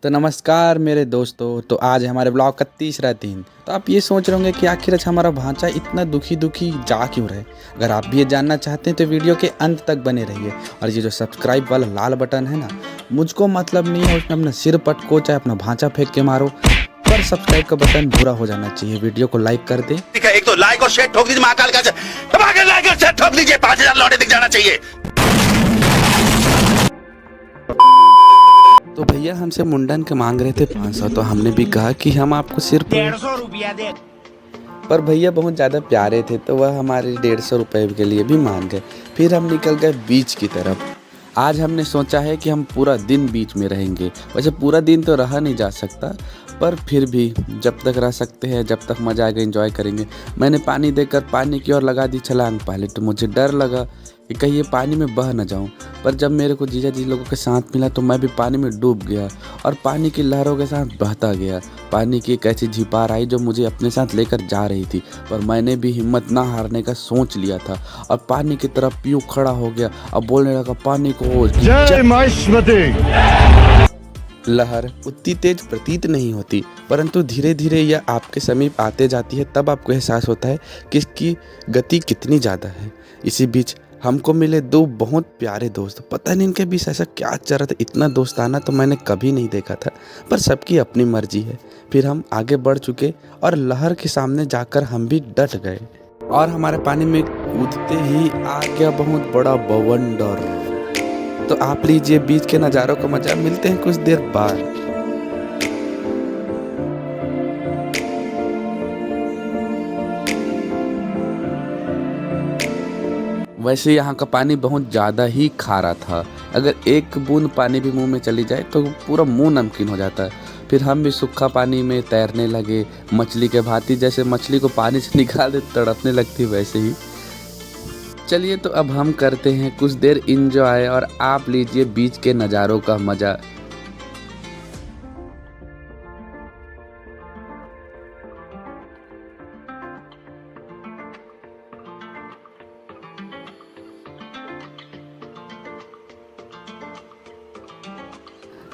तो नमस्कार मेरे दोस्तों। तो आज है हमारे ब्लॉग का तीसरा दिन। तो आप ये सोच रहे होंगे कि आखिर अच्छा हमारा भांचा इतना दुखी दुखी जा क्यों रहे। अगर आप भी ये जानना चाहते हैं तो वीडियो के अंत तक बने रहिए। और ये जो सब्सक्राइब वाला लाल बटन है ना, मुझको मतलब नहीं है उसमें अपना सिर पटको चाहे अपना भांचा फेंक के मारो, पर सब्सक्राइब का बटन भूरा हो जाना चाहिए। वीडियो को लाइक कर दे। एक तो लाइक और शेयर ठोक दीजिए, महाकाल का दबाकर लाइक और शेयर ठोक दीजिए। 5000 लौटे दिख जाना चाहिए। तो भैया हमसे मुंडन के मांग रहे थे 500, तो हमने भी कहा कि हम आपको सिर्फ 150 रुपया दे। पर भैया बहुत ज़्यादा प्यारे थे तो वह हमारे 150 रुपये के लिए भी मान गए। फिर हम निकल गए बीच की तरफ। आज हमने सोचा है कि हम पूरा दिन बीच में रहेंगे। वैसे पूरा दिन तो रहा नहीं जा सकता, पर फिर भी जब तक रह सकते हैं, जब तक मज़ा आएगा एंजॉय करेंगे। मैंने पानी देकर पानी की ओर लगा दी छलांग। पहले तो मुझे डर लगा कि कहीं ये पानी में बह न जाऊं, पर जब मेरे को जीजा जी लोगों के साथ मिला तो मैं भी पानी में डूब गया और पानी की लहरों के साथ बहता गया। पानी की एक ऐसी झिपार आई जो मुझे अपने साथ लेकर जा रही थी, पर मैंने भी हिम्मत ना हारने का सोच लिया था और पानी की तरफ यूं खड़ा हो गया। अब बोलने लगा पानी को जय माहेश्वती। लहर उतनी तेज प्रतीत नहीं होती, परंतु धीरे धीरे यह आपके समीप आते जाती है, तब आपको एहसास होता है कि इसकी गति कितनी ज़्यादा है। इसी बीच हमको मिले दो बहुत प्यारे दोस्त। पता नहीं इनके बीच ऐसा क्या चल रहा था, इतना दोस्ताना तो मैंने कभी नहीं देखा था, पर सबकी अपनी मर्जी है। फिर हम आगे बढ़ चुके और लहर के सामने जाकर हम भी डट गए और हमारे पानी में कूदते ही आ गया बहुत बड़ा बवंडर। तो आप लीजिए बीच के नज़ारों का मजा। मिलते हैं कुछ देर बाद। वैसे यहाँ का पानी बहुत ज़्यादा ही खारा था। अगर एक बूंद पानी भी मुंह में चली जाए तो पूरा मुंह नमकीन हो जाता है। फिर हम भी सूखा पानी में तैरने लगे, मछली के भांति। जैसे मछली को पानी से निकाल दे तड़पने लगती वैसे ही। चलिए तो अब हम करते हैं कुछ देर इंजॉय और आप लीजिए बीच के नज़ारों का मज़ा।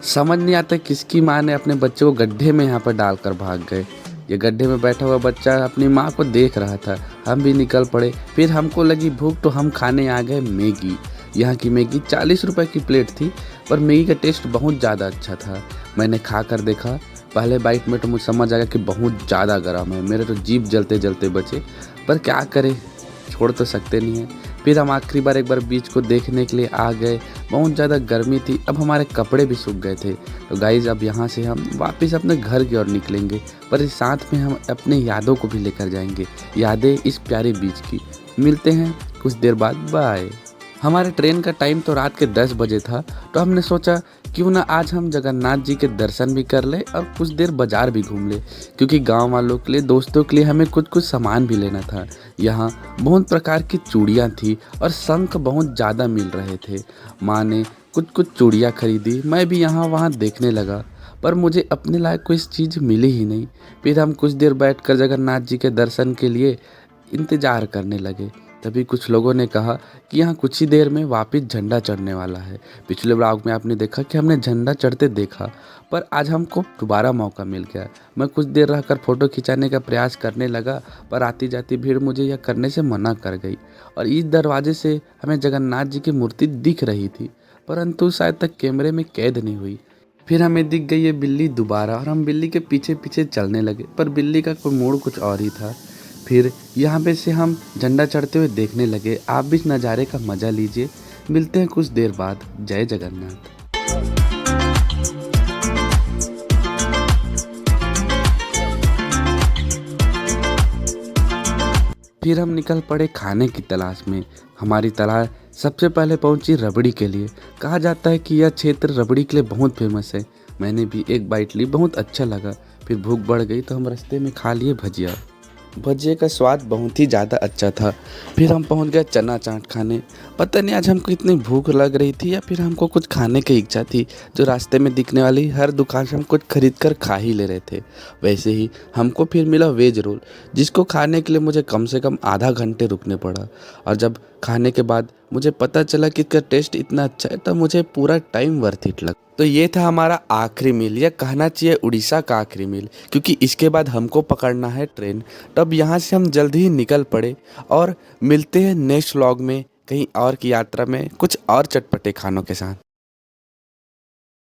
समझ नहीं आता किसकी माँ ने अपने बच्चे को गड्ढे में यहाँ पर डालकर भाग गए। ये गड्ढे में बैठा हुआ बच्चा अपनी माँ को देख रहा था। हम भी निकल पड़े। फिर हमको लगी भूख तो हम खाने आ गए मैगी। यहाँ की मैगी 40 रुपए की प्लेट थी, पर मैगी का टेस्ट बहुत ज़्यादा अच्छा था। मैंने खा कर देखा। पहले बाइट में तो मुझे समझ आ गया कि बहुत ज़्यादा गर्म है। मेरे तो जीभ जलते जलते बचे, पर क्या करें, छोड़ तो सकते नहीं हैं। फिर हम आखिरी बार एक बार बीच को देखने के लिए आ गए। बहुत ज़्यादा गर्मी थी, अब हमारे कपड़े भी सूख गए थे। तो गाइज़ अब यहाँ से हम वापस अपने घर की ओर निकलेंगे, पर इस साथ में हम अपने यादों को भी लेकर जाएंगे, यादें इस प्यारे बीच की। मिलते हैं कुछ देर बाद, बाय। हमारे ट्रेन का टाइम तो रात के 10 बजे था, तो हमने सोचा क्यों ना आज हम जगन्नाथ जी के दर्शन भी कर ले और कुछ देर बाजार भी घूम ले, क्योंकि गांव वालों के लिए, दोस्तों के लिए हमें कुछ कुछ सामान भी लेना था। यहाँ बहुत प्रकार की चूड़ियाँ थी और शंख बहुत ज़्यादा मिल रहे थे। माँ ने कुछ कुछ चूड़ियाँ खरीदी। मैं भी यहाँ वहाँ देखने लगा, पर मुझे अपने लायक कोई चीज़ मिली ही नहीं। फिर हम कुछ देर बैठकर जगन्नाथ जी के दर्शन के लिए इंतज़ार करने लगे। तभी कुछ लोगों ने कहा कि यहाँ कुछ ही देर में वापस झंडा चढ़ने वाला है। पिछले ब्लॉग में आपने देखा कि हमने झंडा चढ़ते देखा, पर आज हमको दोबारा मौका मिल गया। मैं कुछ देर रहकर फ़ोटो खिंचाने का प्रयास करने लगा, पर आती जाती भीड़ मुझे यह करने से मना कर गई। और इस दरवाजे से हमें जगन्नाथ जी की मूर्ति दिख रही थी, परंतु शायद तक कैमरे में कैद नहीं हुई। फिर हमें दिख गई ये बिल्ली दोबारा और हम बिल्ली के पीछे पीछे चलने लगे, पर बिल्ली का कोई मूड कुछ और ही था। फिर यहाँ पे से हम झंडा चढ़ते हुए देखने लगे। आप भी इस नज़ारे का मज़ा लीजिए। मिलते हैं कुछ देर बाद। जय जगन्नाथ। फिर हम निकल पड़े खाने की तलाश में। हमारी तलाश सबसे पहले पहुंची रबड़ी के लिए। कहा जाता है कि यह क्षेत्र रबड़ी के लिए बहुत फेमस है। मैंने भी एक बाइट ली, बहुत अच्छा लगा। फिर भूख बढ़ गई तो हम रास्ते में खा लिए भजिया। भजिए का स्वाद बहुत ही ज़्यादा अच्छा था। फिर हम पहुंच गए चना चाट खाने। पता नहीं आज हमको इतनी भूख लग रही थी या फिर हमको कुछ खाने की इच्छा थी, जो रास्ते में दिखने वाली हर दुकान से हम कुछ खरीद कर खा ही ले रहे थे। वैसे ही हमको फिर मिला वेज रोल, जिसको खाने के लिए मुझे कम से कम आधा घंटे रुकने पड़ा। और जब खाने के बाद मुझे पता चला कि इसका टेस्ट इतना अच्छा है, तब मुझे पूरा टाइम वर्थ इट लगा। तो ये था हमारा आखिरी मील, या कहना चाहिए उड़ीसा का आखिरी मील, क्योंकि इसके बाद हमको पकड़ना है ट्रेन। तब यहाँ से हम जल्दी ही निकल पड़े और मिलते हैं नेक्स्ट व्लॉग में कहीं और की यात्रा में कुछ और चटपटे खानों के साथ।